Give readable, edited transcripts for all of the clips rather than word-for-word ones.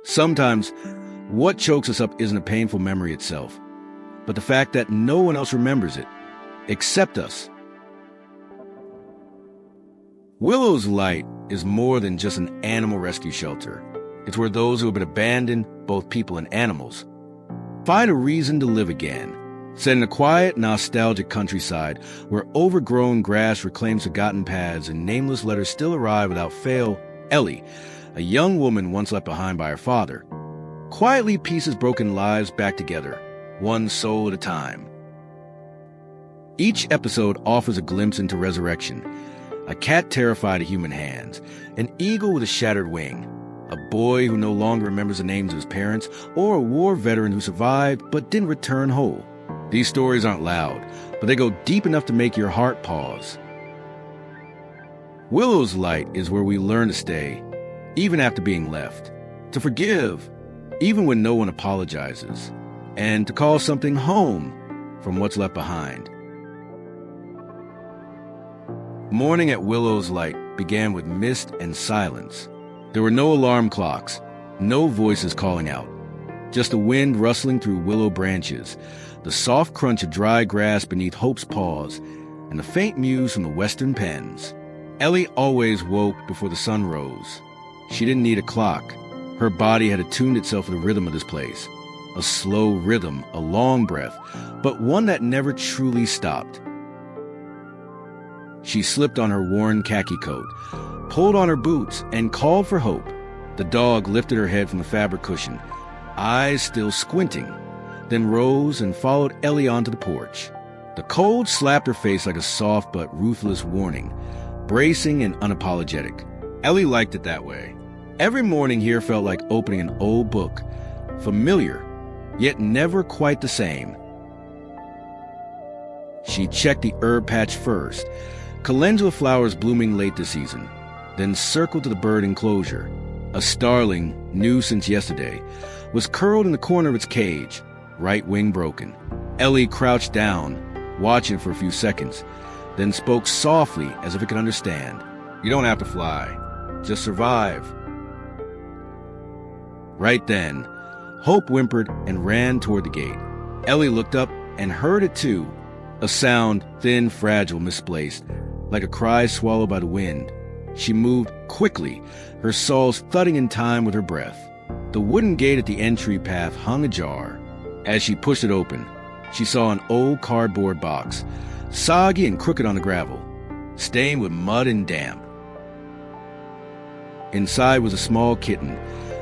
Sometimes, what chokes us up isn't a painful memory itself, but the fact that no one else remembers it, except us. Willow's Light is more than just an animal rescue shelter. It's where those who have been abandoned, both people and animals, find a reason to live again. Set in a quiet, nostalgic countryside where overgrown grass reclaims forgotten paths and nameless letters still arrive without fail, Ellie, a young woman once left behind by her father, quietly pieces broken lives back together, one soul at a time. Each episode offers a glimpse into resurrection. A cat terrified of human hands, an eagle with a shattered wing, a boy who no longer remembers the names of his parents, or a war veteran who survived but didn't return whole. These stories aren't loud, but they go deep enough to make your heart pause. Willow's Light is where we learn to stay, even after being left, to forgive, even when no one apologizes, and to call something home from what's left behind. Morning at Willow's Light began with mist and silence. There were no alarm clocks, no voices calling out, just the wind rustling through willow branches, the soft crunch of dry grass beneath Hope's paws, and the faint mews from the western pens. Ellie always woke before the sun rose. She didn't need a clock. Her body had attuned itself to the rhythm of this place. A slow rhythm, a long breath, but one that never truly stopped. She slipped on her worn khaki coat, pulled on her boots, and called for Hope. The dog lifted her head from the fabric cushion, eyes still squinting, then rose and followed Ellie onto the porch. The cold slapped her face like a soft but ruthless warning, bracing and unapologetic. Ellie liked it that way. Every morning here felt like opening an old book, familiar, yet never quite the same. She checked the herb patch first, calendula flowers blooming late this season, then circled to the bird enclosure. A starling, new since yesterday, was curled in the corner of its cage, right wing broken. Ellie crouched down, watching for a few seconds, then spoke softly as if it could understand. "You don't have to fly. Just survive." Right then, Hope whimpered and ran toward the gate. Ellie looked up and heard it too, a sound thin, fragile, misplaced, like a cry swallowed by the wind. She moved quickly, her soles thudding in time with her breath. The wooden gate at the entry path hung ajar. As she pushed it open, she saw an old cardboard box, soggy and crooked on the gravel, stained with mud and damp. Inside was a small kitten,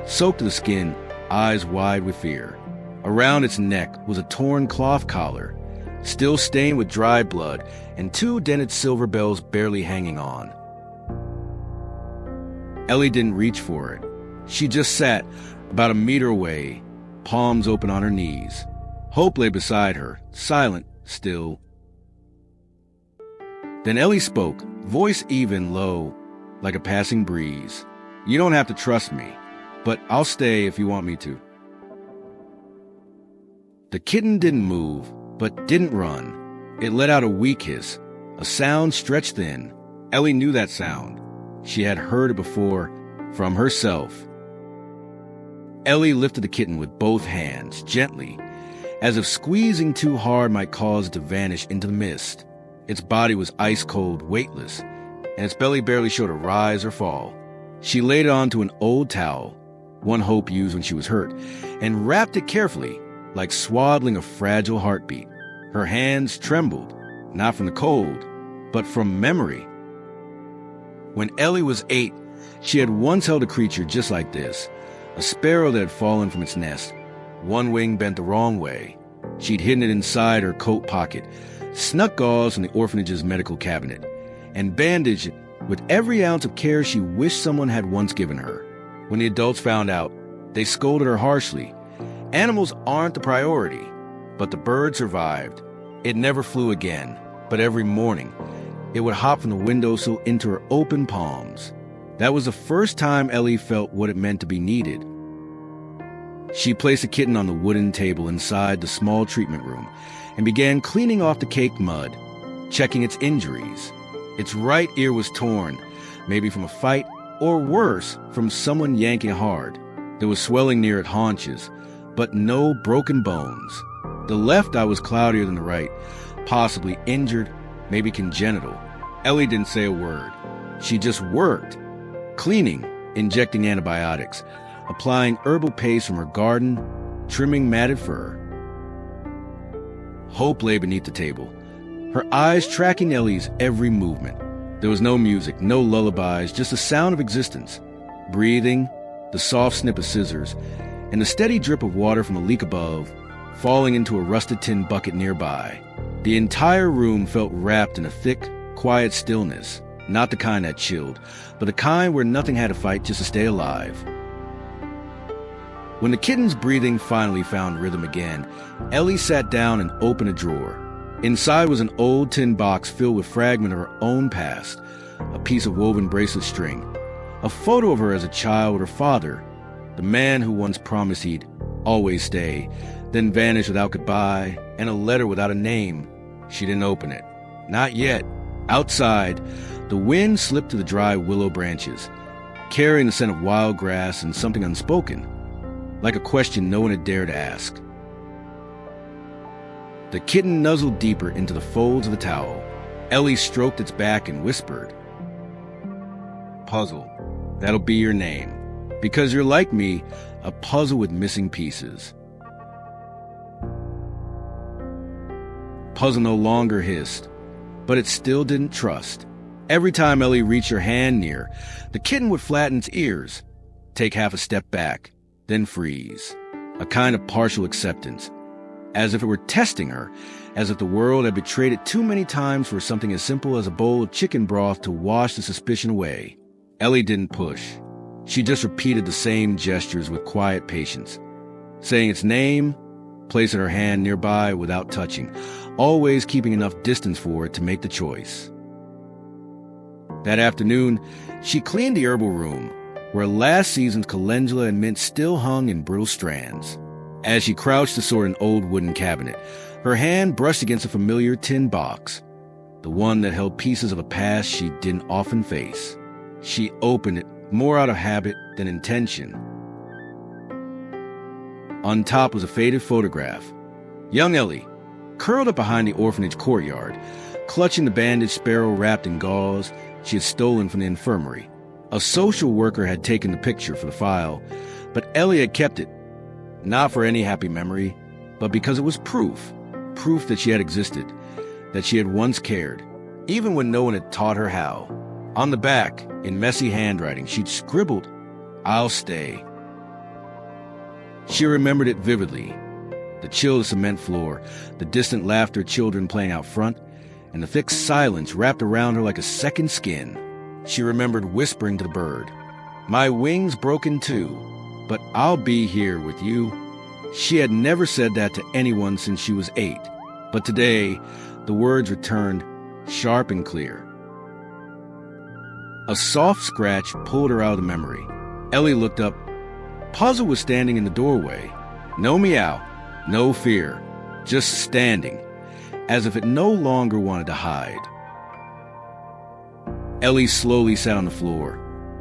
soaked to the skin, eyes wide with fear. Around its neck was a torn cloth collar, still stained with dried blood, and two dented silver bells barely hanging on. Ellie didn't reach for it. She just sat about a meter away, palms open on her knees. Hope lay beside her, silent, still. Then Ellie spoke, voice even, low, like a passing breeze. "You don't have to trust me, but I'll stay if you want me to." The kitten didn't move, but didn't run. It let out a weak hiss, a sound stretched thin. Ellie knew that sound. She had heard it before, from herself. Ellie lifted the kitten with both hands, gently, as if squeezing too hard might cause it to vanish into the mist. Its body was ice-cold, weightless, and its belly barely showed a rise or fall. She laid it onto an old towel, one Hope used when she was hurt, and wrapped it carefully, like swaddling a fragile heartbeat. Her hands trembled, not from the cold, but from memory. When Ellie was 8, she had once held a creature just like this, a sparrow that had fallen from its nest, one wing bent the wrong way. She'd hidden it inside her coat pocket, snuck gauze from the orphanage's medical cabinet, and bandaged it with every ounce of care she wished someone had once given her. When the adults found out, they scolded her harshly. Animals aren't the priority, but the bird survived. It never flew again, but every morning, it would hop from the windowsill into her open palms. That was the first time Ellie felt what it meant to be needed. She placed the kitten on the wooden table inside the small treatment room and began cleaning off the caked mud, checking its injuries. Its right ear was torn, maybe from a fight, or worse, from someone yanking hard. There was swelling near its haunches, but no broken bones. The left eye was cloudier than the right, possibly injured, maybe congenital. Ellie didn't say a word. She just worked, cleaning, injecting antibiotics, applying herbal paste from her garden, trimming matted fur. Hope lay beneath the table, her eyes tracking Ellie's every movement. There was no music, no lullabies, just the sound of existence. Breathing, the soft snip of scissors, and the steady drip of water from a leak above, falling into a rusted tin bucket nearby. The entire room felt wrapped in a thick, quiet stillness, not the kind that chilled, but the kind where nothing had to fight just to stay alive. When the kitten's breathing finally found rhythm again, Ellie sat down and opened a drawer. Inside was an old tin box filled with fragments of her own past, a piece of woven bracelet string, a photo of her as a child with her father, the man who once promised he'd always stay, then vanished without goodbye, and a letter without a name. She didn't open it. Not yet. Outside, the wind slipped to the dry willow branches, carrying the scent of wild grass and something unspoken, like a question no one had dared to ask. The kitten nuzzled deeper into the folds of the towel. Ellie stroked its back and whispered, "Puzzle, that'll be your name. Because you're like me, a puzzle with missing pieces." Puzzle no longer hissed, but it still didn't trust. Every time Ellie reached her hand near, the kitten would flatten its ears, take half a step back, then freeze. A kind of partial acceptance, as if it were testing her, as if the world had betrayed it too many times for something as simple as a bowl of chicken broth to wash the suspicion away. Ellie didn't push. She just repeated the same gestures with quiet patience, saying its name, placing her hand nearby without touching, always keeping enough distance for it to make the choice. That afternoon, she cleaned the herbal room, where last season's calendula and mint still hung in brittle strands. As she crouched to sort an old wooden cabinet, her hand brushed against a familiar tin box, the one that held pieces of a past she didn't often face. She opened it more out of habit than intention. On top was a faded photograph. Young Ellie, curled up behind the orphanage courtyard, clutching the bandaged sparrow wrapped in gauze she had stolen from the infirmary. A social worker had taken the picture for the file, but Ellie had kept it, not for any happy memory, but because it was proof that she had existed, that she had once cared, even when no one had taught her how. On the back, in messy handwriting, she'd scribbled, "I'll stay." She remembered it vividly. The chill of the cement floor, the distant laughter of children playing out front, and the thick silence wrapped around her like a second skin. She remembered whispering to the bird, "My wings broken too, but I'll be here with you." She had never said that to anyone since she was 8, but today the words returned sharp and clear. A soft scratch pulled her out of the memory. Ellie looked up. Puzzle was standing in the doorway. No meow, no fear, just standing, as if it no longer wanted to hide. Ellie slowly sat on the floor,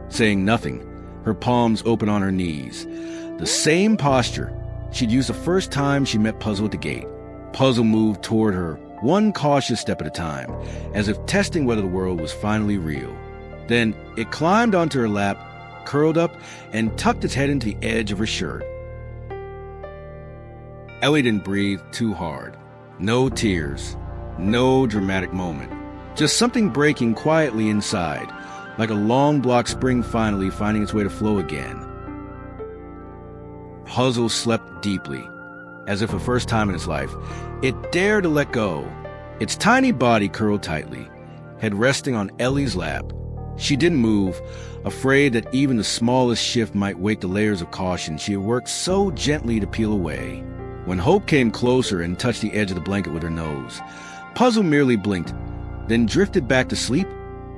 saying nothing, her palms open on her knees. The same posture she'd used the first time she met Puzzle at the gate. Puzzle moved toward her, one cautious step at a time, as if testing whether the world was finally real. Then it climbed onto her lap, curled up, and tucked its head into the edge of her shirt. Ellie didn't breathe too hard. No tears, no dramatic moment. Just something breaking quietly inside, like a long-block spring finally finding its way to flow again. Puzzle slept deeply, as if for the first time in its life. It dared to let go. Its tiny body curled tightly, head resting on Ellie's lap. She didn't move, afraid that even the smallest shift might wake the layers of caution she had worked so gently to peel away. When Hope came closer and touched the edge of the blanket with her nose, Puzzle merely blinked, then drifted back to sleep.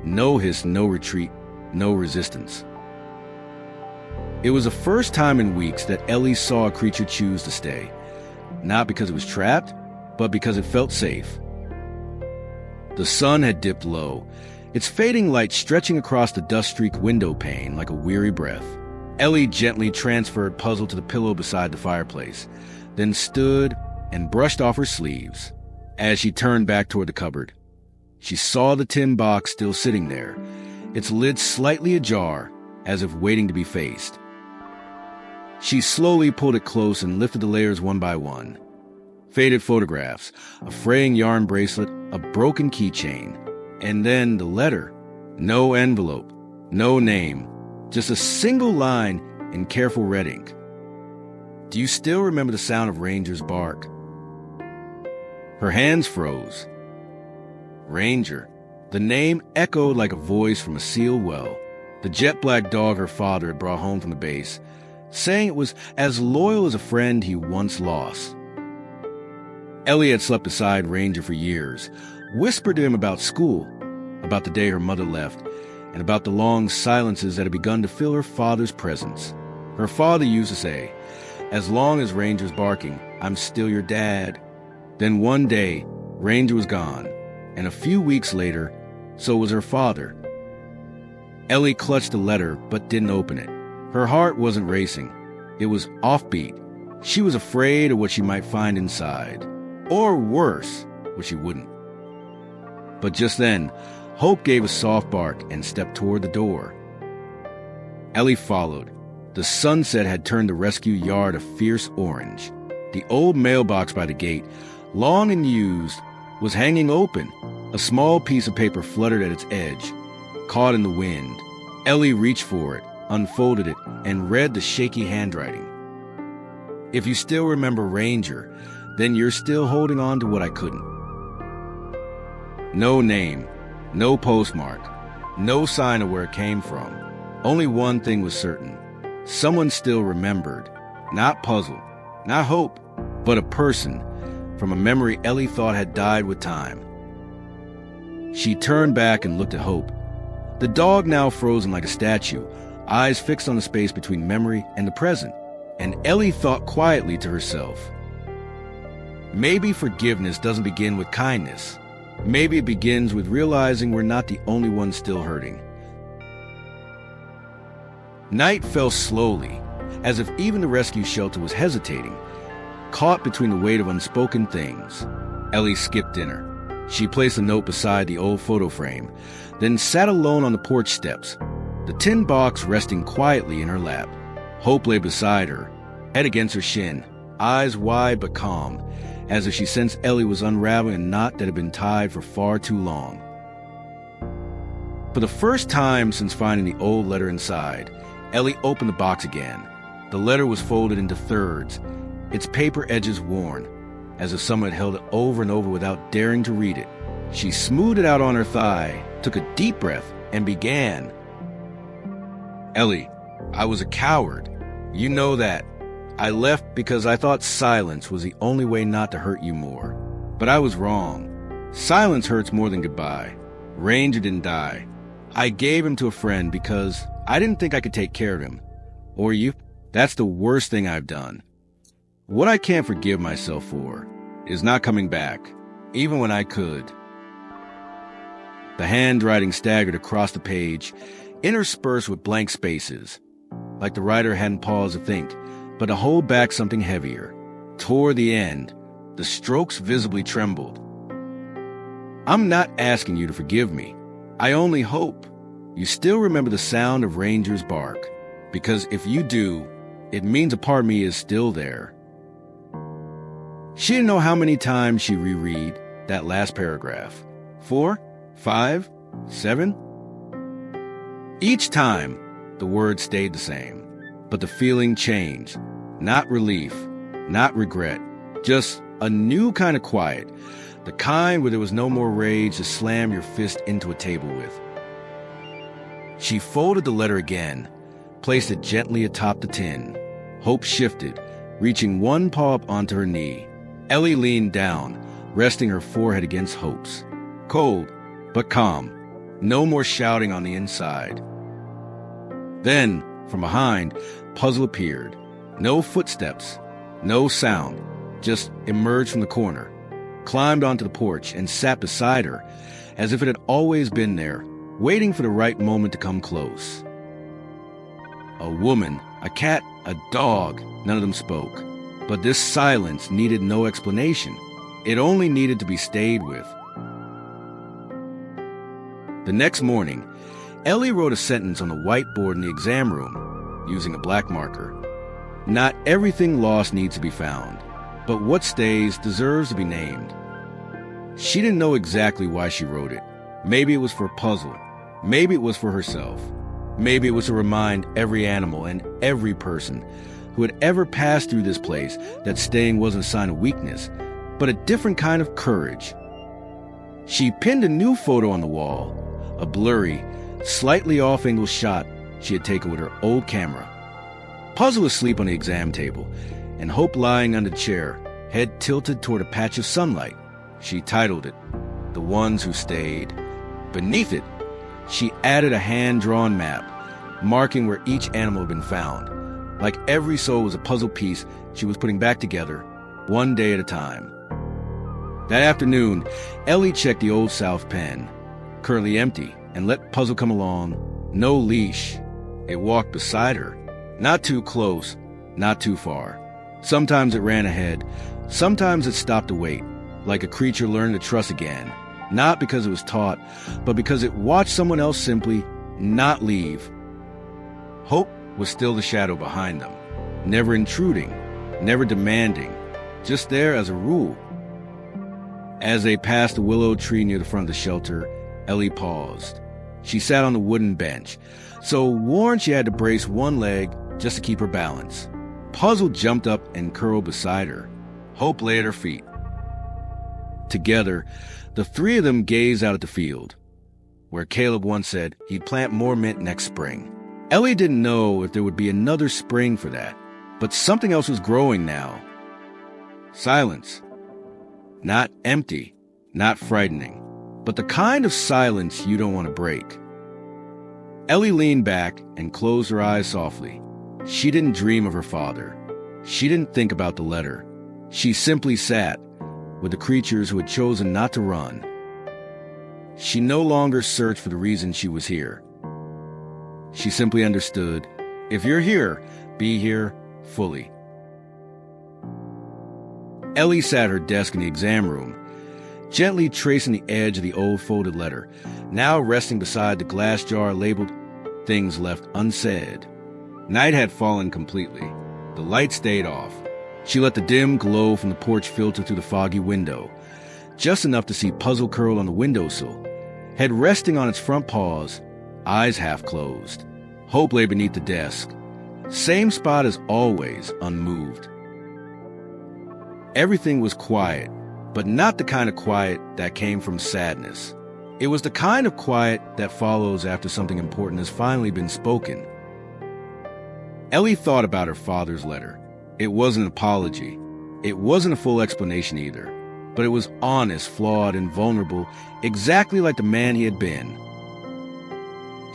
No hiss, no retreat, no resistance. It was the first time in weeks that Ellie saw a creature choose to stay, not because it was trapped, but because it felt safe. The sun had dipped low, its fading light stretching across the dust-streaked window pane like a weary breath. Ellie gently transferred Puzzle to the pillow beside the fireplace, then stood and brushed off her sleeves. As she turned back toward the cupboard, she saw the tin box still sitting there, its lid slightly ajar, as if waiting to be faced. She slowly pulled it close and lifted the layers one by one. Faded photographs, a fraying yarn bracelet, a broken keychain, and then the letter. No envelope, no name, just a single line in careful red ink. Do you still remember the sound of Ranger's bark? Her hands froze. Ranger. The name echoed like a voice from a sealed well. The jet-black dog her father had brought home from the base, saying it was as loyal as a friend he once lost. Ellie had slept beside Ranger for years, whispered to him about school, about the day her mother left, and about the long silences that had begun to fill her father's presence. Her father used to say, "As long as Ranger's barking, I'm still your dad." Then one day, Ranger was gone, and a few weeks later, so was her father. Ellie clutched the letter but didn't open it. Her heart wasn't racing. It was offbeat. She was afraid of what she might find inside. Or worse, what she wouldn't. But just then, Hope gave a soft bark and stepped toward the door. Ellie followed. The sunset had turned the rescue yard a fierce orange. The old mailbox by the gate, long and used, was hanging open. A small piece of paper fluttered at its edge, caught in the wind. Ellie reached for it, unfolded it, and read the shaky handwriting. If you still remember Ranger, then you're still holding on to what I couldn't. No name, no postmark, no sign of where it came from. Only one thing was certain. Someone still remembered. Not Puzzle, not Hope, but a person from a memory Ellie thought had died with time. She turned back and looked at Hope. The dog now frozen like a statue, eyes fixed on the space between memory and the present. And Ellie thought quietly to herself, maybe forgiveness doesn't begin with kindness. Maybe it begins with realizing we're not the only ones still hurting. Night fell slowly, as if even the rescue shelter was hesitating, caught between the weight of unspoken things. Ellie skipped dinner. She placed a note beside the old photo frame, then sat alone on the porch steps, the tin box resting quietly in her lap. Hope lay beside her, head against her shin, eyes wide but calm, as if she sensed Ellie was unraveling a knot that had been tied for far too long. For the first time since finding the old letter inside, Ellie opened the box again. The letter was folded into thirds, its paper edges worn, as if someone had held it over and over without daring to read it. She smoothed it out on her thigh, took a deep breath, and began. Ellie, I was a coward. You know that. I left because I thought silence was the only way not to hurt you more. But I was wrong. Silence hurts more than goodbye. Ranger didn't die. I gave him to a friend because I didn't think I could take care of him. Or you. That's the worst thing I've done. What I can't forgive myself for is not coming back, even when I could. The handwriting staggered across the page, interspersed with blank spaces, like the writer hadn't paused to think, but to hold back something heavier. Toward the end, the strokes visibly trembled. I'm not asking you to forgive me. I only hope you still remember the sound of Ranger's bark, because if you do, it means a part of me is still there. She didn't know how many times she reread that last paragraph. 4, 5, 7. Each time, the words stayed the same, but the feeling changed. Not relief, not regret, just a new kind of quiet, the kind where there was no more rage to slam your fist into a table with. She folded the letter again, placed it gently atop the tin. Hope shifted, reaching one paw up onto her knee. Ellie leaned down, resting her forehead against Hope's. Cold, but calm. No more shouting on the inside. Then, from behind, Puzzle appeared. No footsteps, no sound, just emerged from the corner, climbed onto the porch, and sat beside her, as if it had always been there, waiting for the right moment to come close. A woman A cat, a dog, none of them spoke. But this silence needed no explanation. It only needed to be stayed with. The next morning, Ellie wrote a sentence on the whiteboard in the exam room, using a black marker. Not everything lost needs to be found, but what stays deserves to be named. She didn't know exactly why she wrote it. Maybe it was for a puzzle. Maybe it was for herself. Maybe it was to remind every animal and every person who had ever passed through this place that staying wasn't a sign of weakness, but a different kind of courage. She pinned a new photo on the wall, a blurry, slightly off-angle shot she had taken with her old camera. Puzzle was asleep on the exam table, and Hope lying on the chair, head tilted toward a patch of sunlight. She titled it, "The Ones Who Stayed." Beneath it, she added a hand-drawn map, marking where each animal had been found. Like every soul was a puzzle piece she was putting back together, one day at a time. That afternoon, Ellie checked the Old South pen, currently empty, and let Puzzle come along. No leash. It walked beside her. Not too close, not too far. Sometimes it ran ahead. Sometimes it stopped to wait, like a creature learning to trust again. Not because it was taught, but because it watched someone else simply not leave. Hope was still the shadow behind them, never intruding, never demanding, just there as a rule. As they passed the willow tree near the front of the shelter, Ellie paused. She sat on the wooden bench, so worn she had to brace one leg just to keep her balance. Puzzle jumped up and curled beside her. Hope lay at her feet. Together, the three of them gazed out at the field, where Caleb once said he'd plant more mint next spring. Ellie didn't know if there would be another spring for that, but something else was growing now. Silence. Not empty, not frightening, but the kind of silence you don't want to break. Ellie leaned back and closed her eyes softly. She didn't dream of her father. She didn't think about the letter. She simply sat with the creatures who had chosen not to run. She no longer searched for the reason she was here. She simply understood, if you're here, be here fully. Ellie sat at her desk in the exam room, gently tracing the edge of the old folded letter, now resting beside the glass jar labeled "Things Left Unsaid." Night had fallen completely. The light stayed off. She let the dim glow from the porch filter through the foggy window, just enough to see Puzzle curled on the windowsill, head resting on its front paws, eyes half closed. Hope lay beneath the desk, same spot as always, unmoved. Everything was quiet, but not the kind of quiet that came from sadness. It was the kind of quiet that follows after something important has finally been spoken. Ellie thought about her father's letter. It wasn't an apology. It wasn't a full explanation either, but it was honest, flawed, and vulnerable, exactly like the man he had been.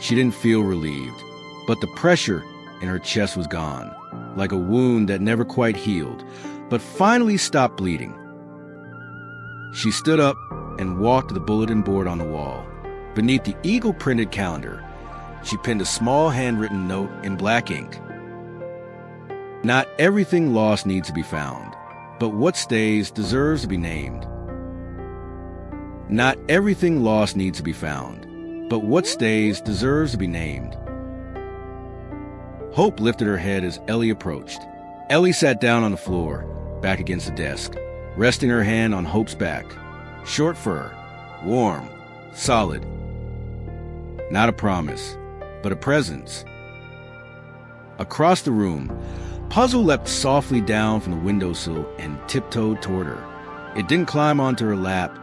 She didn't feel relieved, but the pressure in her chest was gone, like a wound that never quite healed, but finally stopped bleeding. She stood up and walked to the bulletin board on the wall. Beneath the eagle-printed calendar, she pinned a small handwritten note in black ink. Not everything lost needs to be found, but what stays deserves to be named. Not everything lost needs to be found, but what stays deserves to be named. Hope lifted her head as Ellie approached. Ellie sat down on the floor, back against the desk, resting her hand on Hope's back. Short fur, warm, solid. Not a promise, but a presence. Across the room, Puzzle leapt softly down from the windowsill and tiptoed toward her. It didn't climb onto her lap,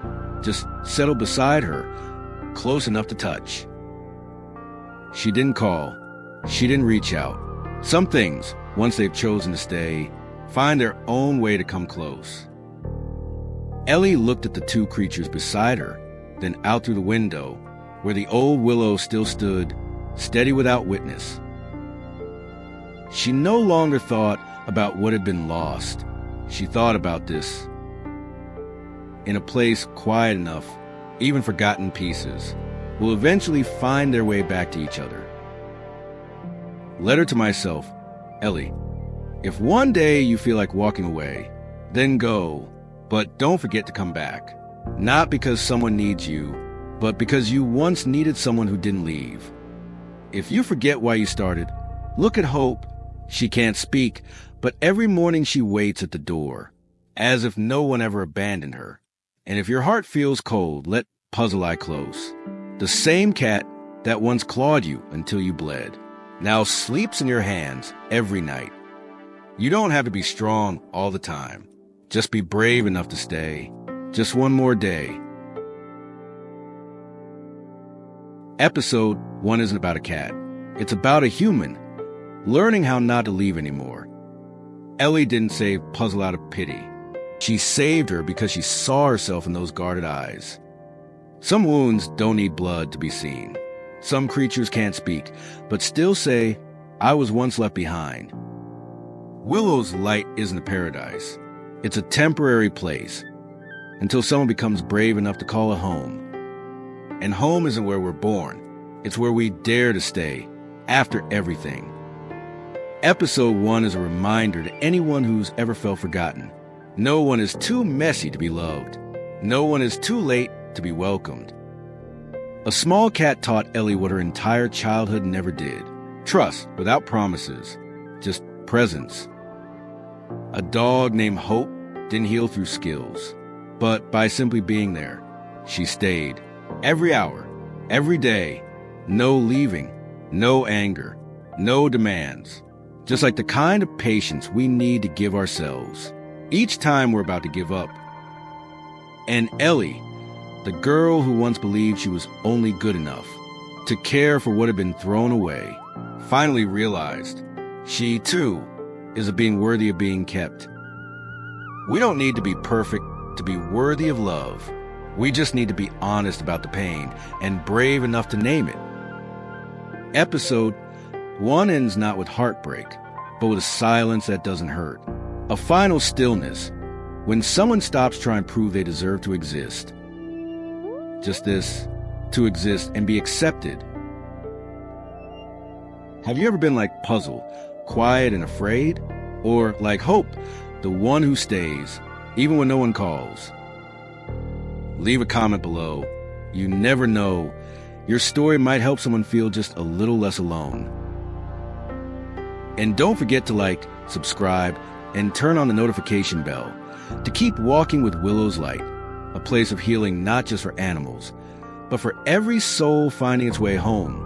just settled beside her, close enough to touch. She didn't call. She didn't reach out. Some things, once they've chosen to stay, find their own way to come close. Ellie looked at the two creatures beside her, then out through the window, where the old willow still stood, steady without witness. She no longer thought about what had been lost. She thought about this. In a place quiet enough, even forgotten pieces will eventually find their way back to each other. Letter to myself, Ellie, if one day you feel like walking away, then go, but don't forget to come back. Not because someone needs you, but because you once needed someone who didn't leave. If you forget why you started, look at Hope. She can't speak, but every morning she waits at the door, as if no one ever abandoned her. And if your heart feels cold, let Puzzle Eye close. The same cat that once clawed you until you bled, now sleeps in your hands every night. You don't have to be strong all the time. Just be brave enough to stay. Just one more day. Episode 1 isn't about a cat. It's about a human, learning how not to leave anymore. Ellie didn't save Puzzle out of pity. She saved her because she saw herself in those guarded eyes. Some wounds don't need blood to be seen. Some creatures can't speak, but still say, I was once left behind. Willow's light isn't a paradise. It's a temporary place, until someone becomes brave enough to call it home. And home isn't where we're born. It's where we dare to stay, after everything. Episode 1 is a reminder to anyone who's ever felt forgotten. No one is too messy to be loved. No one is too late to be welcomed. A small cat taught Ellie what her entire childhood never did. Trust without promises, just presence. A dog named Hope didn't heal through skills, but by simply being there. She stayed. Every hour, every day. No leaving, no anger, no demands. Just like the kind of patience we need to give ourselves each time we're about to give up. And Ellie, the girl who once believed she was only good enough to care for what had been thrown away, finally realized she, too, is a being worthy of being kept. We don't need to be perfect to be worthy of love. We just need to be honest about the pain and brave enough to name it. Episode 1 ends not with heartbreak, but with a silence that doesn't hurt. A final stillness when someone stops trying to prove they deserve to exist. Just this, to exist and be accepted. Have you ever been like Puzzle, quiet and afraid? Or like Hope, the one who stays, even when no one calls? Leave a comment below. You never know. Your story might help someone feel just a little less alone. And don't forget to like, subscribe, and turn on the notification bell to keep walking with Willow's light, a place of healing not just for animals, but for every soul finding its way home.